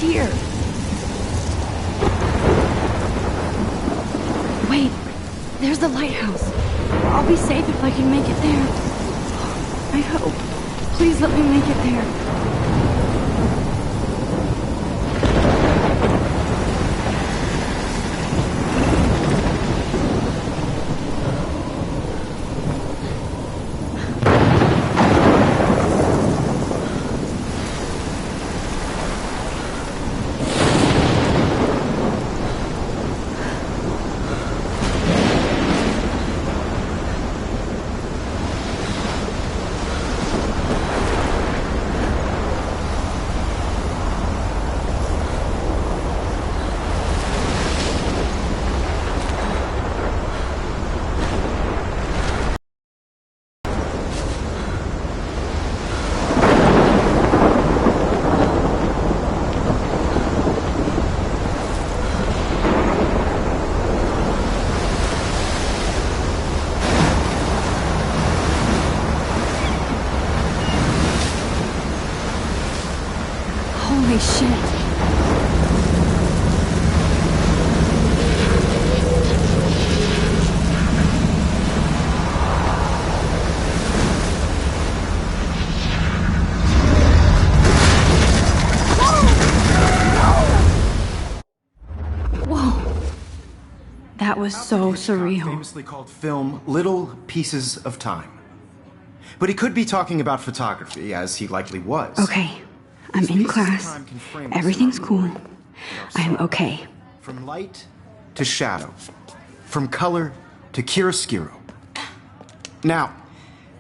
here. Wait, there's the lighthouse. I'll be safe if I can make it there. I hope. Please let me make it there. That was so surreal. Famously called film Little Pieces of Time. But he could be talking about photography, as he likely was. Okay, I'm in class. Everything's cool. I'm okay. From light to shadow. From color to chiaroscuro. Now,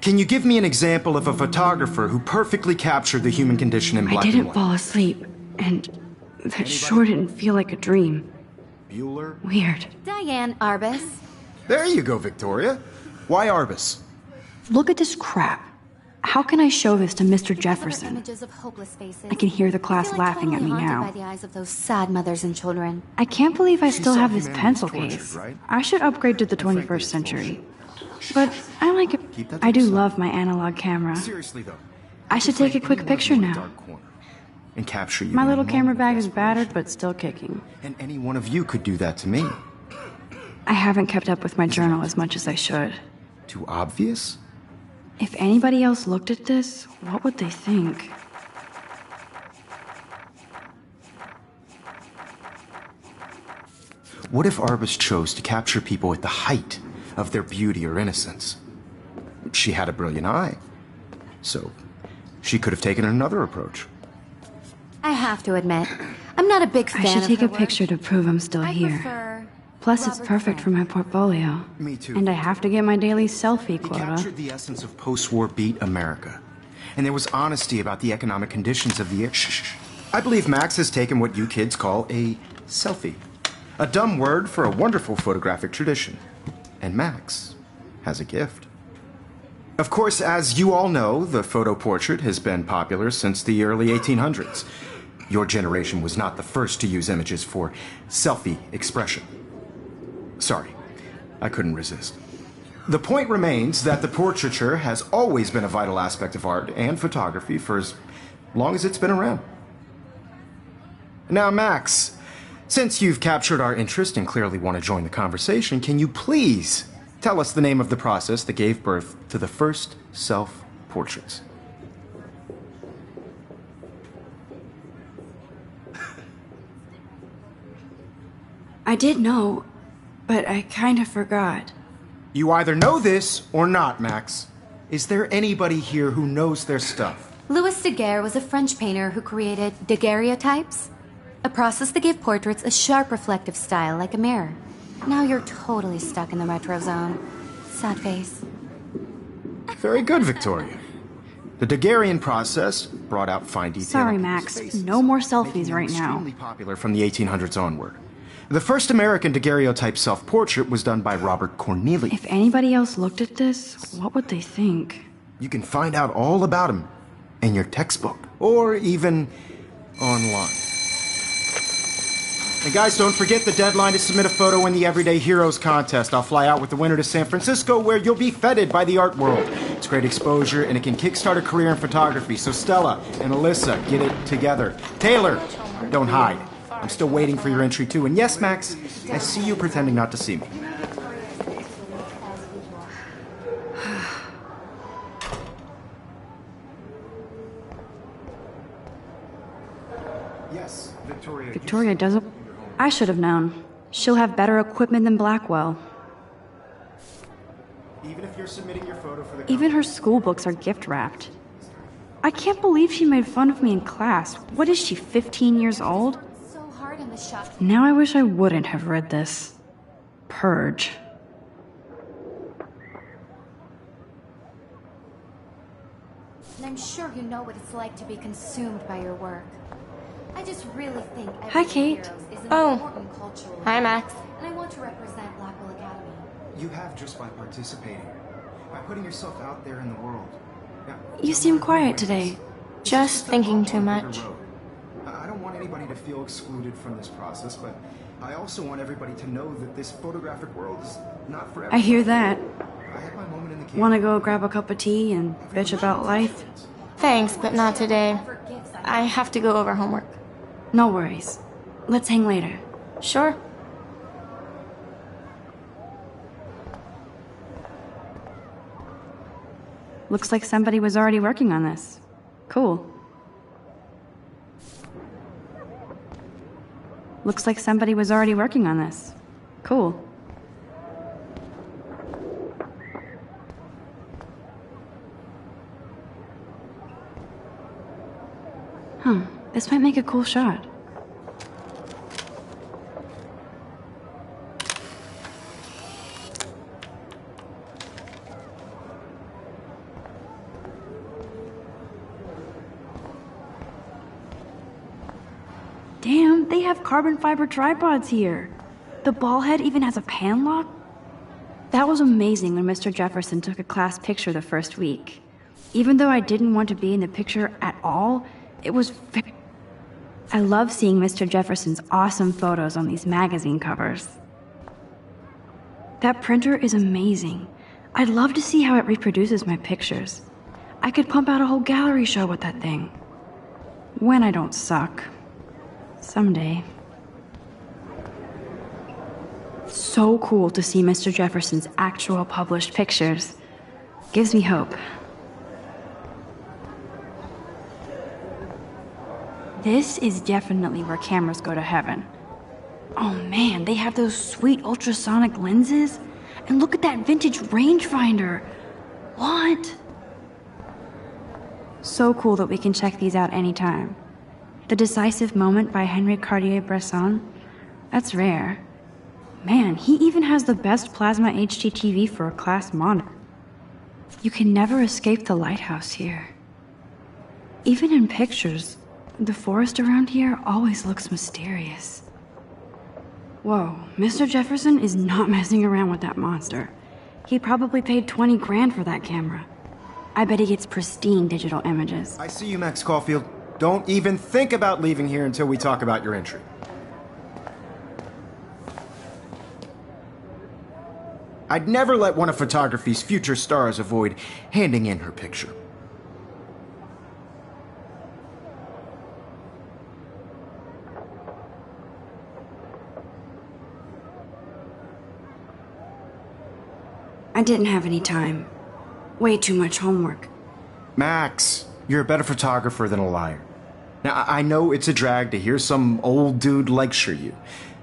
can you give me an example of a photographer who perfectly captured the human condition in black and I didn't white? fall asleep, and that sure didn't feel like a dream. Bueller? Weird. Diane Arbus. There you go, Victoria. Why Arbus? Look at this crap. How can I show this to Mr. Jefferson? Images of hopeless faces. I can hear the class I feel like laughing at me totally haunted now. by the eyes of those sad mothers and children. I can't believe I still saw have this humanity pencil tortured, case. right? I should upgrade to the frankly, 21st it's century. But I like it. Keep that to I do yourself. love my analog camera. Seriously, though. I should take a quick picture now. And capture you. My in a little camera moment bag of is battered, desperation. but still kicking. And any one of you could do that to me. I haven't kept up with my journal as much as I should. Too obvious? If anybody else looked at this, what would they think? What if Arbus chose to capture people at the height of their beauty or innocence? She had a brilliant eye, so she could have taken another approach. I have to admit, I'm not a big fan I should of take her a picture to prove I'm still work. I here. prefer Plus, it's Robert perfect for Frank. my portfolio. Me too. And I have to get my daily selfie He quota. captured the essence of post-war beat America. And there was honesty about the economic conditions of the... Shh. I believe Max has taken what you kids call a selfie. A dumb word for a wonderful photographic tradition. And Max has a gift. Of course, as you all know, the photo portrait has been popular since the early 1800s. Your generation was not the first to use images for selfie expression. Sorry, I couldn't resist. The point remains that the portraiture has always been a vital aspect of art and photography for as long as it's been around. Now, Max, since you've captured our interest and clearly want to join the conversation, can you please tell us the name of the process that gave birth to the first self-portraits? I did know, but I kind of forgot. You either know this or not, Max. Is there anybody here who knows their stuff? Louis Daguerre was a French painter who created daguerreotypes, a process that gave portraits a sharp reflective style like a mirror. Now you're totally stuck in the retro zone. Sad face. Very good, Victoria. The Daguerrean process brought out fine detail. Sorry, in people's Max. faces, No more making selfies them right now. Extremely popular from the 1800s onward. The first American daguerreotype self-portrait was done by Robert Cornelius. If anybody else looked at this, what would they think? You can find out all about him in your textbook, or even online. And guys, don't forget the deadline to submit a photo in the Everyday Heroes contest. I'll fly out with the winner to San Francisco, where you'll be feted by the art world. It's great exposure, and it can kickstart a career in photography. So Stella and Alyssa, get it together. Taylor, don't hide. I'm still waiting for your entry too. And yes, Max, I see you pretending not to see me. Yes, Victoria. Victoria doesn't. I should have known. She'll have better equipment than Blackwell. Even if you're submitting your photo for the Even her school books are gift wrapped. I can't believe she made fun of me in class. What is she, 15 years old? So hard in the shop. Now I wish I wouldn't have read this. Purge. And I'm sure you know what it's like to be consumed by your work. I just really think Hi, Everyday Kate. Heroes is an Oh. important cultural Hi, event, Max. and I want to represent Blackwell Academy. You have just by participating, by putting yourself out there in the world. Now, You no seem matter quiet who wins, today. it's Just a thinking long, too bitter much. road. I don't want anybody to feel excluded from this process, but I also want everybody to know that this photographic world is not for everyone. I hear that. I had my moment in the cave. Want to go grab a cup of tea and bitch about life? Thanks, but not today. I have to go over homework. No worries. Let's hang later. Sure. Looks like somebody was already working on this. Cool. Looks like somebody was already working on this. Cool. This might make a cool shot. Damn, they have carbon fiber tripods here. The ball head even has a pan lock. That was amazing when Mr. Jefferson took a class picture the first week. Even though I didn't want to be in the picture at all, it was very... I love seeing Mr. Jefferson's awesome photos on these magazine covers. That printer is amazing. I'd love to see how it reproduces my pictures. I could pump out a whole gallery show with that thing. When I don't suck. Someday. So cool to see Mr. Jefferson's actual published pictures. Gives me hope. This is definitely where cameras go to heaven. Oh man, they have those sweet ultrasonic lenses. And look at that vintage rangefinder. What? So cool that we can check these out anytime. The Decisive Moment by Henri Cartier-Bresson. That's rare. Man, he even has the best plasma HDTV for a class monitor. You can never escape the lighthouse here. Even in pictures, the forest around here always looks mysterious. Whoa, Mr. Jefferson is not messing around with that monster. He probably paid 20 grand for that camera. I bet he gets pristine digital images. I see you, Max Caulfield. Don't even think about leaving here until we talk about your entry. I'd never let one of photography's future stars avoid handing in her picture. I didn't have any time. Way too much homework. Max, you're a better photographer than a liar. Now, I know it's a drag to hear some old dude lecture you,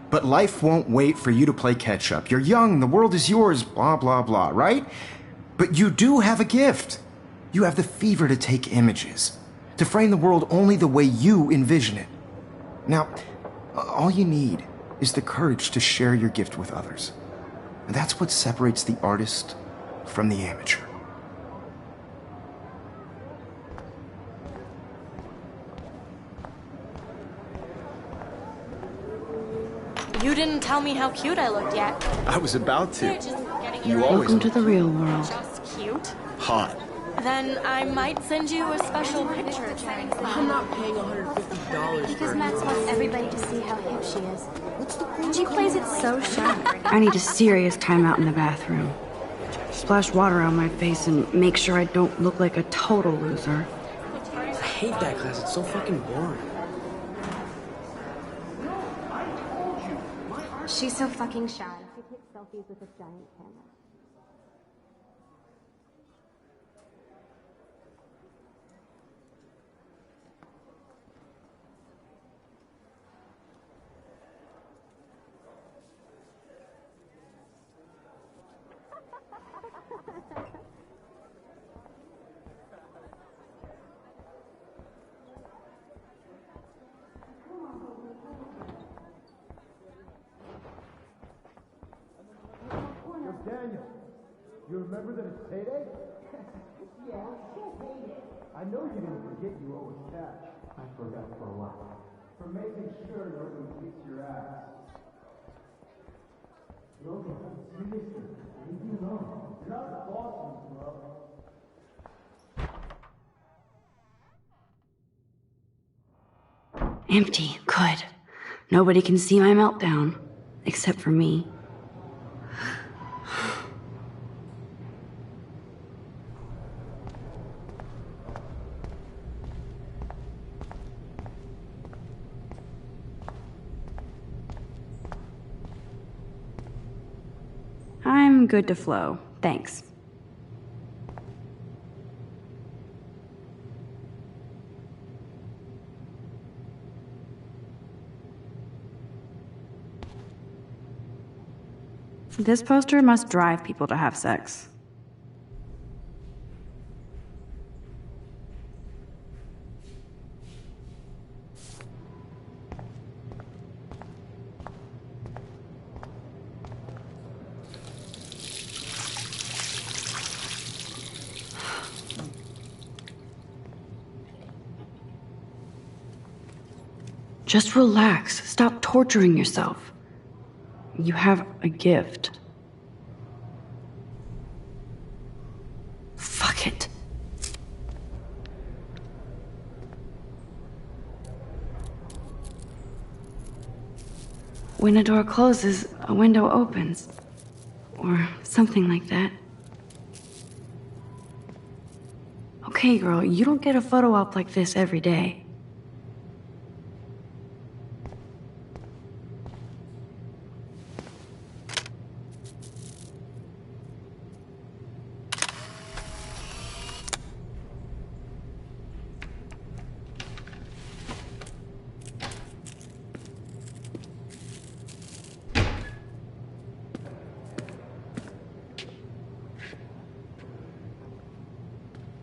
but life won't wait for you to play catch-up. You're young, the world is yours, blah, blah, blah, right? But you do have a gift. You have the fever to take images, to frame the world only the way you envision it. Now, all you need is the courage to share your gift with others. And that's what separates the artist from the amateur. You didn't tell me how cute I looked yet. I was about to. You always Welcome to the real world. just cute. hot. Then I might send you a special picture. I'm not paying $150 Because for Max wants everybody to see how hip she is. What's the point? She plays it so sharp. I need a serious timeout in the bathroom. Splash water on my face and make sure I don't look like a total loser. I hate that class. It's so fucking boring. She's so fucking shy. She takes selfies with a giant camera. Daniel, you remember that it's payday? Yeah, payday. I know you didn't forget you owe us cash. I forgot for a while. For making sure nobody kicks your ass. Logan, seriously, leave me alone. You're not the boss of this club. Empty. Good. Nobody can see my meltdown. Except for me. I'm good to flow. Thanks. This poster must drive people to have sex. Just relax. Stop torturing yourself. You have a gift. Fuck it. When a door closes, a window opens. Or something like that. Okay, girl, you don't get a photo op like this every day.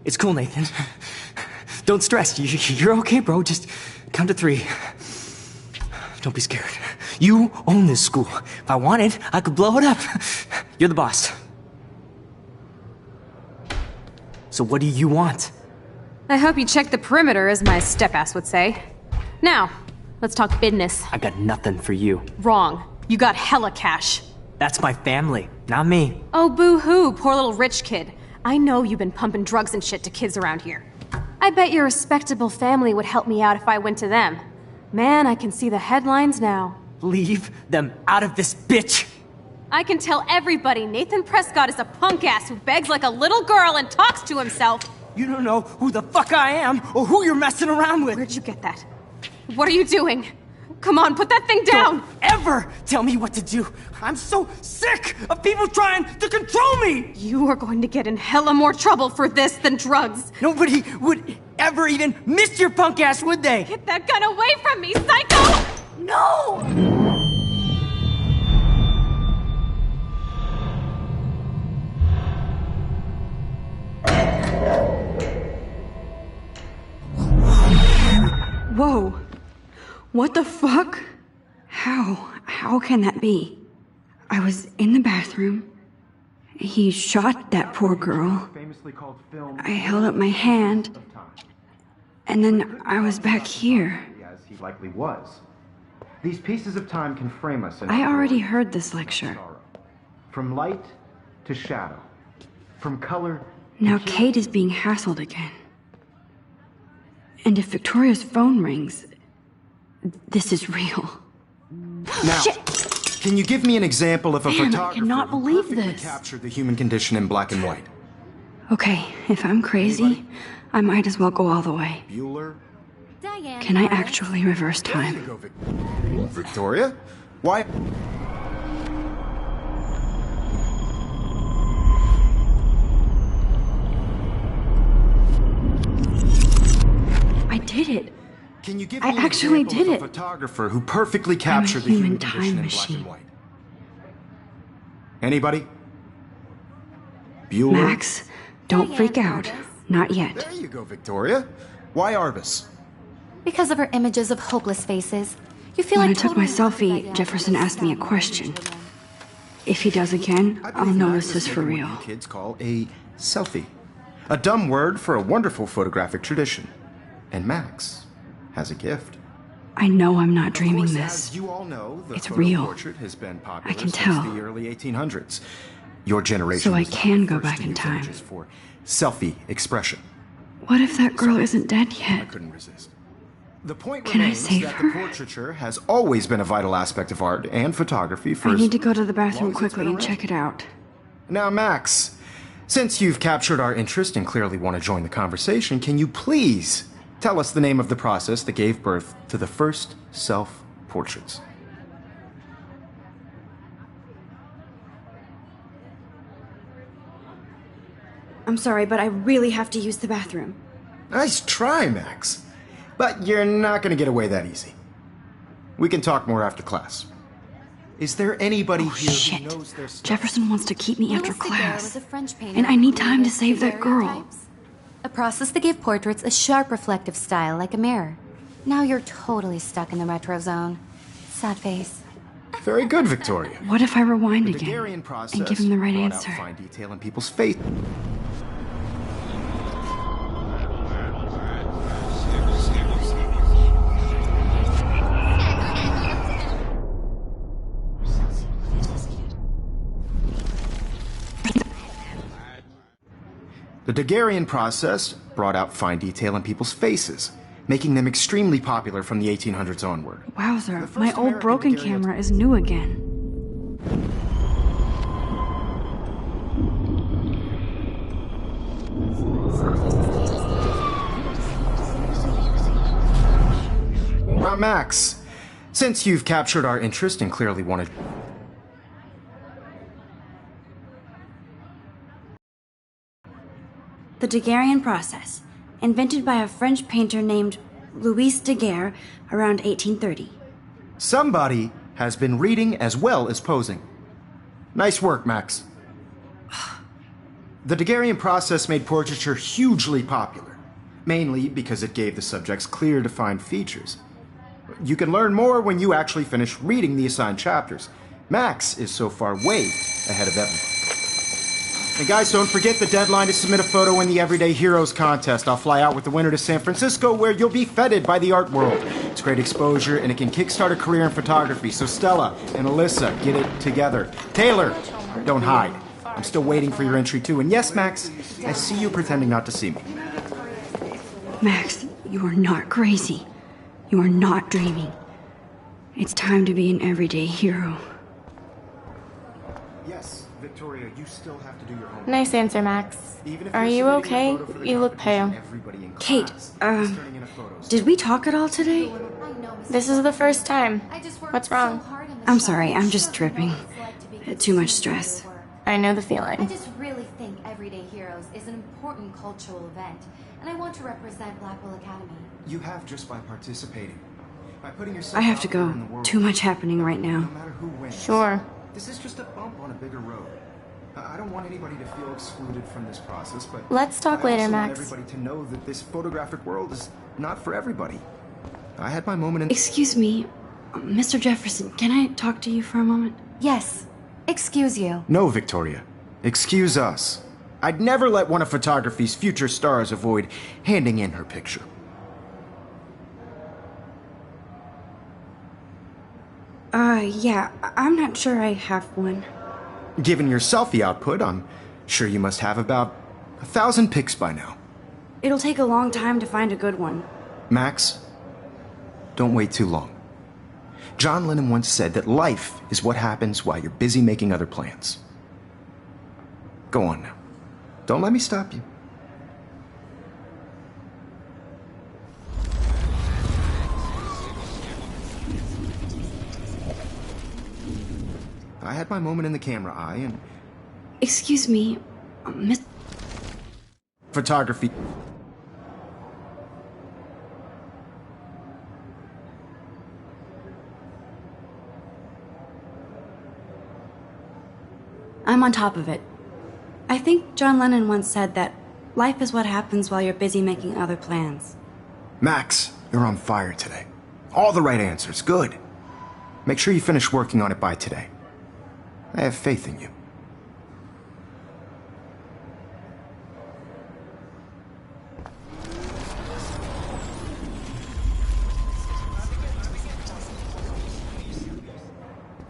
It's cool, Nathan. Don't stress. You're okay, bro. Just count to 3. Don't be scared. You own this school. If I wanted, I could blow it up. You're the boss. So what do you want? I hope you checked the perimeter, as my step-ass would say. Now, let's talk business. I got nothing for you. Wrong. You got hella cash. That's my family, not me. Oh, boo-hoo, poor little rich kid. I know you've been pumping drugs and shit to kids around here. I bet your respectable family would help me out if I went to them. Man, I can see the headlines now. Leave them out of this bitch! I can tell everybody Nathan Prescott is a punk ass who begs like a little girl and talks to himself. You don't know who the fuck I am or who you're messing around with. Where'd you get that? What are you doing? Come on, put that thing down! Don't ever tell me what to do! I'm so sick of people trying to control me! You are going to get in hella more trouble for this than drugs. Nobody would ever even miss your punk ass, would they? Get that gun away from me, psycho! No! Whoa. What the fuck? How can that be? I was in the bathroom. He shot that poor girl. I held up my hand. And then I was back here. As he likely was. These pieces of time can frame us in I already heard this lecture. sorrow. From light to shadow. From color to Now hue. Kate is being hassled again. And if Victoria's phone rings, this is real. Now, Shit! can you give me an example of a Damn, I photographer cannot who believe perfectly this. captured the human condition in black and white? Okay, if I'm crazy, I might as well go all the way. Bueller? Diane. Can I actually reverse time? Go, Victoria? Why? I did it. Can you give I me an actually example did of a it. photographer who perfectly captured the human human time condition in black machine. and white? Anybody? Bueller? Max, don't freak out. Arbus. Not yet. There you go, Victoria. Why Arbus? Because of her images of hopeless faces. You feel When I like took my totally selfie, Jefferson asked me a question. If he does again, I I'll believe know Max this has is for taken real. what you kids call a selfie. A dumb word for a wonderful photographic tradition. And Max has a gift. I know I'm not Of dreaming course, this. as you all know, the It's photo real. portrait has been popular I can since tell. the early 1800s. Your generation So I was not can the go first back to in use time. images for selfie expression. What if that girl isn't dead I yet? couldn't resist. The point Can I remains save that her? the portraiture has always been a vital aspect of art and photography for I as need to go to the long bathroom as it's quickly been and around. check it out. Now, Max, since you've captured our interest and clearly want to join the conversation, can you please tell us the name of the process that gave birth to the first self-portraits? I'm sorry, but I really have to use the bathroom. Nice try, Max. But you're not going to get away that easy. We can talk more after class. Is there anybody Oh, here shit. who knows their stuff? Jefferson wants to keep me after Louis Daguerre class. was a French painter And I who need time to created save that girl. daguerreotypes, a process that gave portraits a sharp reflective style like a mirror. Now you're totally stuck in the retro zone. Sad face. Very good, Victoria. What if I rewind The again Daguerrean process and give him the right brought out answer? fine detail in people's faith. The Daguerrean process brought out fine detail in people's faces, making them extremely popular from the 1800s onward. Wowzer, first my old American broken daguerreotype- camera is new again. Max, since you've captured our interest and clearly wanted... The Daguerrean process, invented by a French painter named Louis Daguerre around 1830. Somebody has been reading as well as posing. Nice work, Max. The Daguerrean process made portraiture hugely popular, mainly because it gave the subjects clear, defined features. You can learn more when you actually finish reading the assigned chapters. Max is so far way ahead of everyone. And guys, don't forget the deadline to submit a photo in the Everyday Heroes contest. I'll fly out with the winner to San Francisco, where you'll be feted by the art world. It's great exposure, and it can kickstart a career in photography. So Stella and Alyssa, get it together. Taylor, don't hide. I'm still waiting for your entry too. And yes, Max, I see you pretending not to see me. Max, you are not crazy. You are not dreaming. It's time to be an everyday hero. Yes, Victoria, you still have to do your homework. Nice answer, Max. Even if Are you're you submitting a okay? photo for the You look competition, pale. everybody in Kate, class is turning in a photo. Did we talk at all today? This is the first time. What's wrong? I'm sorry, I'm just tripping. Too much stress. I know the I feeling. just really think Everyday Heroes is an important cultural event, and I want to represent Blackwell Academy. You have just by participating. By putting yourself I have out to there go. in the world. Too much happening right No now. matter who wins. Sure. This is just a bump on a bigger road. I don't want anybody to feel excluded from this process, but Let's talk I later, also Max. want everybody to know that this photographic world is not for everybody. I had my moment in... Excuse me, Mr. Jefferson, can I talk to you for a moment? Yes. Excuse you. No, Victoria. Excuse us. I'd never let one of photography's future stars avoid handing in her picture. Yeah, I'm not sure I have one. Given your selfie output, I'm sure you must have about 1,000 pics by now. It'll take a long time to find a good one. Max, don't wait too long. John Lennon once said that life is what happens while you're busy making other plans. Go on now. Don't let me stop you. I had my moment in the camera eye and Excuse me, Miss... photography. I'm on top of it. I think John Lennon once said that life is what happens while you're busy making other plans. Max, you're on fire today. All the right answers. Good. Make sure you finish working on it by today. I have faith in you.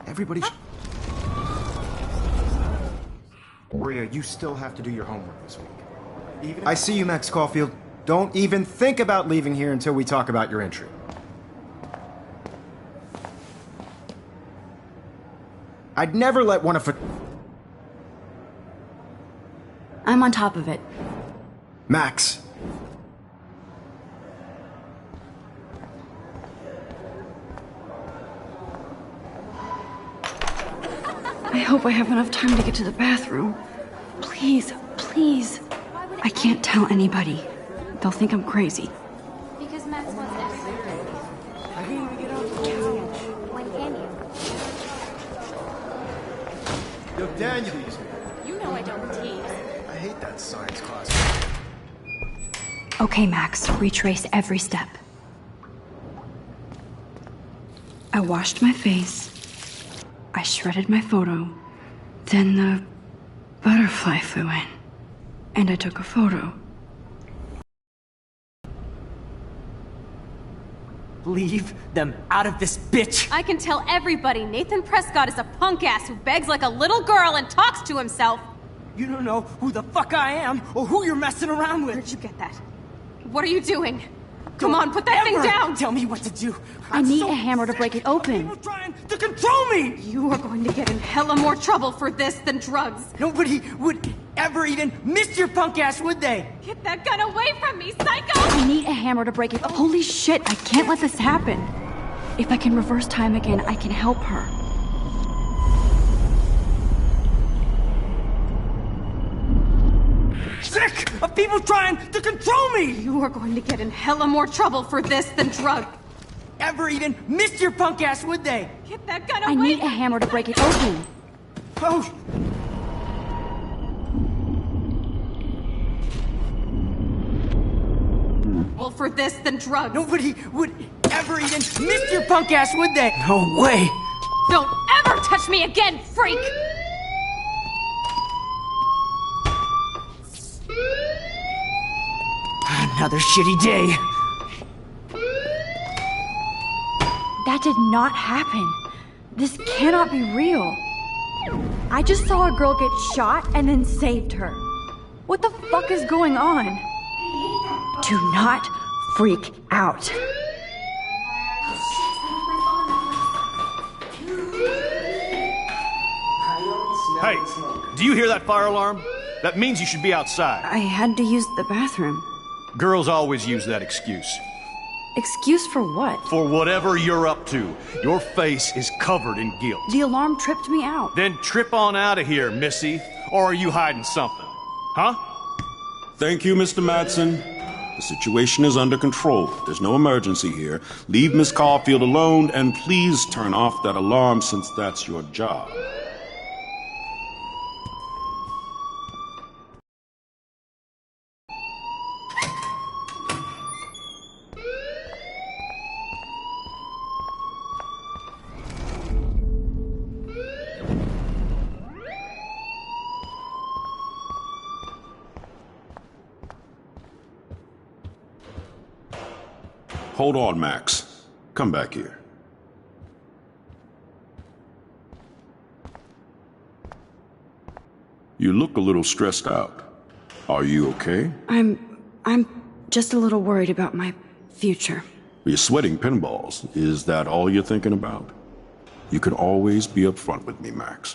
Everybody... Maria, you still have to do your homework this week. I see you, Max Caulfield. Don't even think about leaving here until we talk about your entry. I'd never let one of... I'm on top of it. Max. I hope I have enough time to get to the bathroom. Please, please. I can't tell anybody. They'll think I'm crazy. Because Max wants everything. I can't even get off the couch. When can you? Yo, Daniel. You know I don't tease. I hate that science class. Okay, Max, retrace every step. I washed my face. I shredded my photo. Then the butterfly flew in. And I took a photo. Leave them out of this bitch! I can tell everybody Nathan Prescott is a punk ass who begs like a little girl and talks to himself. You don't know who the fuck I am or who you're messing around with. Where'd you get that? What are you doing? Come on, put that thing down! Tell me what to do. I need a hammer to break it open. People trying to control me! You are going to get in hella more trouble for this than drugs. Nobody would ever even miss your punk ass, would they? Get that gun away from me, psycho! I need a hammer to break it. Holy shit, I can't let this happen. If I can reverse time again, I can help her. Sick of people trying to control me! You are going to get in hella more trouble for this than drugs. Ever even miss your punk ass, would they? Get that gun away! I need a hammer to break it open. Oh! Well, for this than drugs. Nobody would ever even miss your punk ass, would they? No way! Don't ever touch me again, freak! Another shitty day. That did not happen. This cannot be real. I just saw a girl get shot and then saved her. What the fuck is going on? Do not freak out. Hey, do you hear that fire alarm? That means you should be outside. I had to use the bathroom. Girls always use that excuse. Excuse for what? For whatever you're up to, your face is covered in guilt. The alarm tripped me out. Then trip on out of here, Missy. Or are you hiding something? Huh? Thank you, Mr. Madsen. The situation is under control. There's no emergency here. Leave Miss Caulfield alone, and please turn off that alarm since that's your job. Hold on, Max. Come back here. You look a little stressed out. Are you okay? I'm just a little worried about my future. You're sweating pinballs. Is that all you're thinking about? You can always be upfront with me, Max.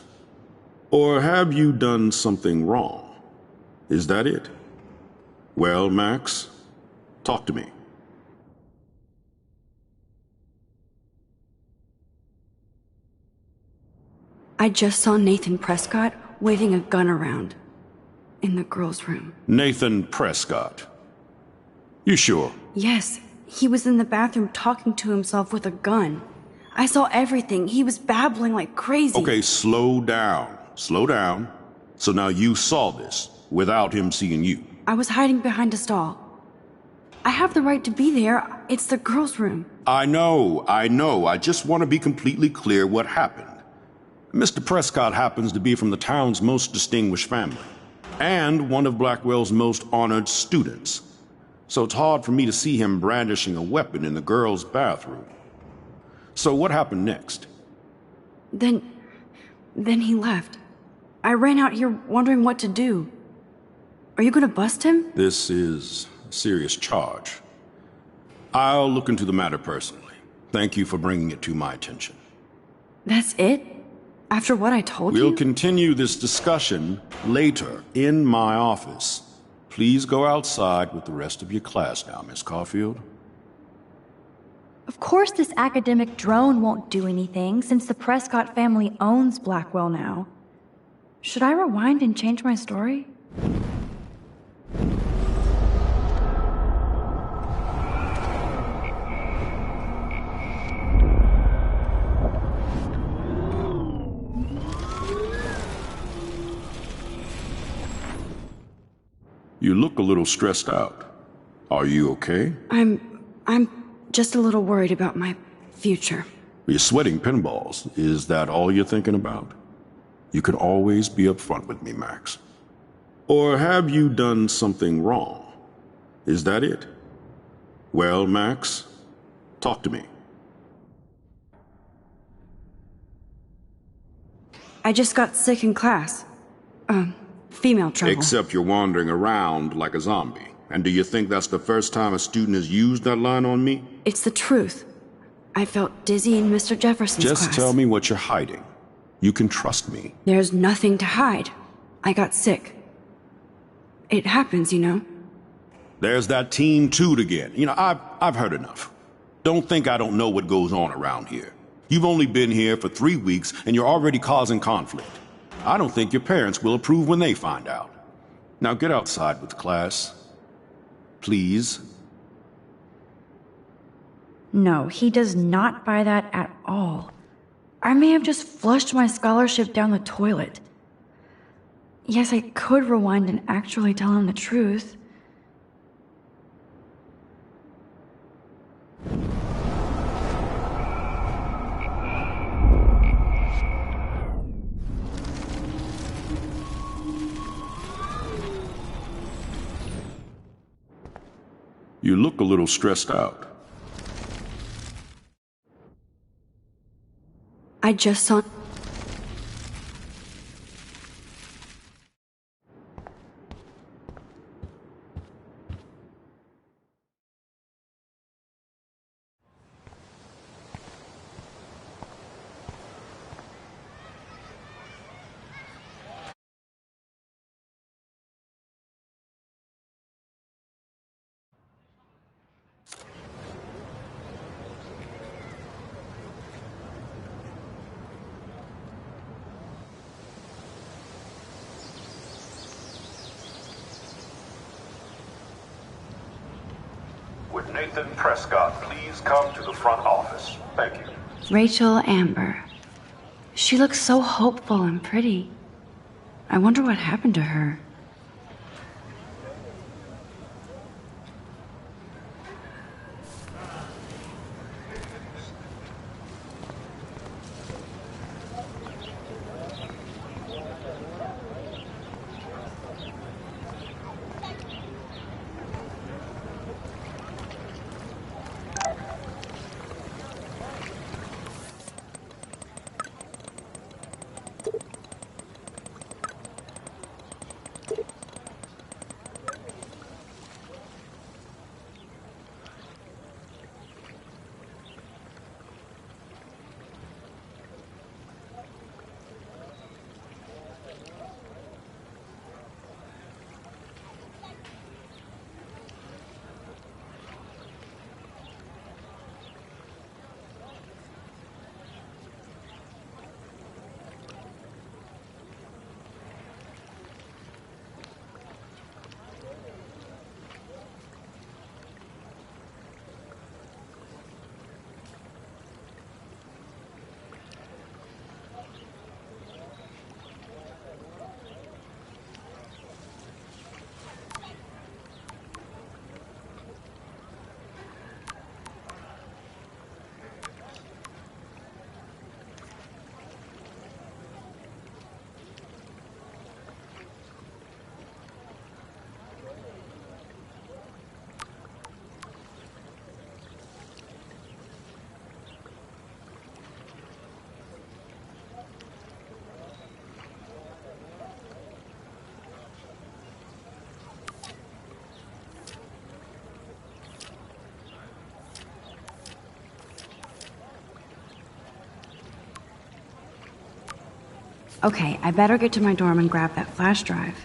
Or have you done something wrong? Is that it? Well, Max, talk to me. I just saw Nathan Prescott waving a gun around in the girls' room. Nathan Prescott. You sure? Yes, he was in the bathroom talking to himself with a gun. I saw everything. He was babbling like crazy. Okay, slow down. Slow down. So now you saw this without him seeing you. I was hiding behind a stall. I have the right to be there. It's the girls' room. I know. I just want to be completely clear what happened. Mr. Prescott happens to be from the town's most distinguished family, and one of Blackwell's most honored students. So it's hard for me to see him brandishing a weapon in the girls' bathroom. So what happened next? Then he left. I ran out here wondering what to do. Are you gonna bust him? This is a serious charge. I'll look into the matter personally. Thank you for bringing it to my attention. That's it? After what I told you? We'll continue this discussion later in my office. Please go outside with the rest of your class now, Miss Caulfield. Of course this academic drone won't do anything, since the Prescott family owns Blackwell now. Should I rewind and change my story? You look a little stressed out. Are you okay? I'm just a little worried about my future. You're sweating pinballs. Is that all you're thinking about? You can always be upfront with me, Max. Or have you done something wrong? Is that it? Well, Max, talk to me. I just got sick in class. Female trouble. Except you're wandering around like a zombie. And do you think that's the first time a student has used that line on me? It's the truth. I felt dizzy in Mr. Jefferson's class. Just tell me what you're hiding. You can trust me. There's nothing to hide. I got sick. It happens, you know. There's that Team Toot again. You know, I've heard enough. Don't think I don't know what goes on around here. You've only been here for 3 weeks, and you're already causing conflict. I don't think your parents will approve when they find out. Now get outside with class. Please. No, he does not buy that at all. I may have just flushed my scholarship down the toilet. Yes, I could rewind and actually tell him the truth. You look a little stressed out. I just saw... Would Nathan Prescott please come to the front office? Thank you. Rachel Amber. She looks so hopeful and pretty. I wonder what happened to her. Okay, I better get to my dorm and grab that flash drive.